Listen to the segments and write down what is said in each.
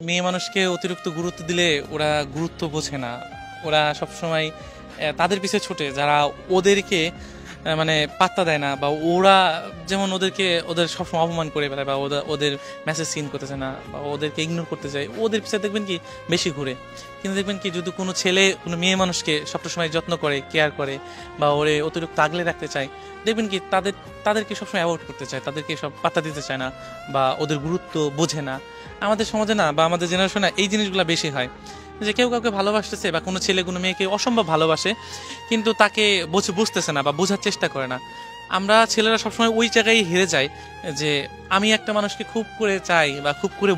মেয়ে মানুষকে অতিরিক্ত গুরুত্ব দিলে ওরা গুরুত্ব বোঝে না। ওরা সবসময় তাদের পিছে ছোটে যারা ওদেরকে মানে পাত্তা দেয় না, বা ওরা যেমন ওদের সবসময় অপমান করে বেড়ায়, বা ওদের মেসেজ সিন করতে চায় না, বা ওদেরকে ইগনোর করতে চায়, ওদের পিছে দেখবেন কি বেশি ঘুরে। কিন্তু দেখবেন কি যদি কোনো ছেলে কোনো মেয়ে মানুষকে সবসময় যত্ন করে, কেয়ার করে, বা ওরে অতিরিক্ত আগলে রাখতে চায়, দেখবেন কি তাদেরকে সবসময় অ্যাভয়েড করতে চায়, তাদেরকে সব পাত্তা দিতে চায় না, বা ওদের গুরুত্ব বোঝে না। আমাদের সমাজে না, বা আমাদের জেনারেশনে এই জিনিসগুলো বেশি হয়, যে কেউ কাউকে ভালোবাসতেছে, বা কোনো ছেলে কোনো মেয়েকে অসম্ভব ভালোবাসে, কিন্তু তাকে বুঝতেছে না বা বোঝার চেষ্টা করে না। আমরা ছেলেরা সবসময় ওই জায়গায় হেরে যাই, যে আমি একটা মানুষকে খুব করে চাই বা খুব করে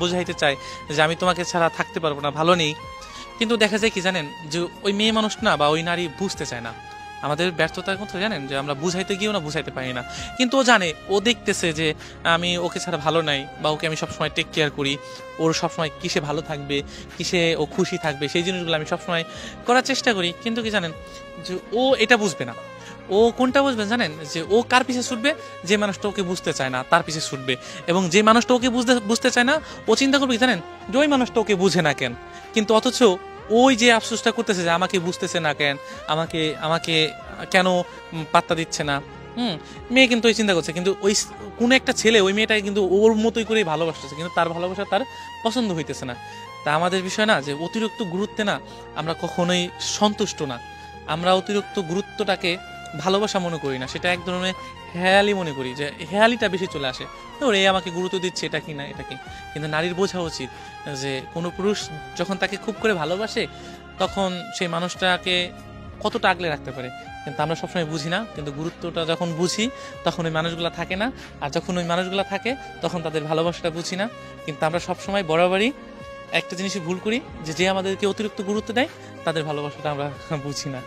বোঝাইতে চাই যে আমি তোমাকে ছাড়া থাকতে পারবো না, ভালো নেই। কিন্তু দেখা যায় কি জানেন, যে ওই মেয়ে মানুষ না বা ওই নারী বুঝতে চায় না। আমাদের ব্যর্থতার কথা জানেন, যে আমরা বুঝাইতে গিয়েও না বুঝাইতে পারি না। কিন্তু ও জানে, ও দেখতেছে যে আমি ওকে ছাড়া ভালো নাই, বা ওকে আমি সবসময় টেক কেয়ার করি, ওর সবসময় কিসে ভালো থাকবে, কিসে ও খুশি থাকবে, সেই জিনিসগুলো আমি সবসময় করার চেষ্টা করি। কিন্তু কি জানেন, যে ও এটা বুঝবে না। ও কোনটা বুঝবে জানেন, যে ও কার পিছে ছুটবে? যে মানুষটা ওকে বুঝতে চায় না তার পিছে ছুটবে। এবং যে মানুষটা ওকে বুঝতে চায় না, ও চিন্তা করবে কি জানেন, যে ওই মানুষটা ওকে বুঝে না কেন। কিন্তু অথচ ওই যে আফসোসটা করতেছে যে আমাকে বুঝতেছে না কেন, আমাকে আমাকে কেন পাত্তা দিচ্ছে না। মেয়ে কিন্তু ওই চিন্তা করছে, কিন্তু ওই কোনো একটা ছেলে ওই মেয়েটাকে কিন্তু ওর মতোই করেই ভালোবাসতেছে, কিন্তু তার ভালোবাসা তার পছন্দ হইতেছে না। তা আমাদের বিষয় না, যে অতিরিক্ত গুরুত্বে না আমরা কখনোই সন্তুষ্ট না। আমরা অতিরিক্ত গুরুত্বটাকে ভালোবাসা মনে করি না, সেটা এক ধরনের হেয়ালি মনে করি, যে হেয়ালিটা বেশি চলে আসে। ওরে আমাকে গুরুত্ব দিচ্ছে, এটা কি না এটা কি। কিন্তু নারীর বোঝা উচিত যে কোনো পুরুষ যখন তাকে খুব করে ভালোবাসে, তখন সেই মানুষটাকে কতটা আগলে রাখতে পারে। কিন্তু আমরা সবসময় বুঝি না, কিন্তু গুরুত্বটা যখন বুঝি তখন ওই মানুষগুলো থাকে না। আর যখন ওই মানুষগুলো থাকে তখন তাদের ভালোবাসাটা বুঝি না। কিন্তু আমরা সবসময় বরাবরই একটা জিনিসই ভুল করি, যে আমাদেরকে অতিরিক্ত গুরুত্ব দেয় তাদের ভালোবাসাটা আমরা বুঝি না।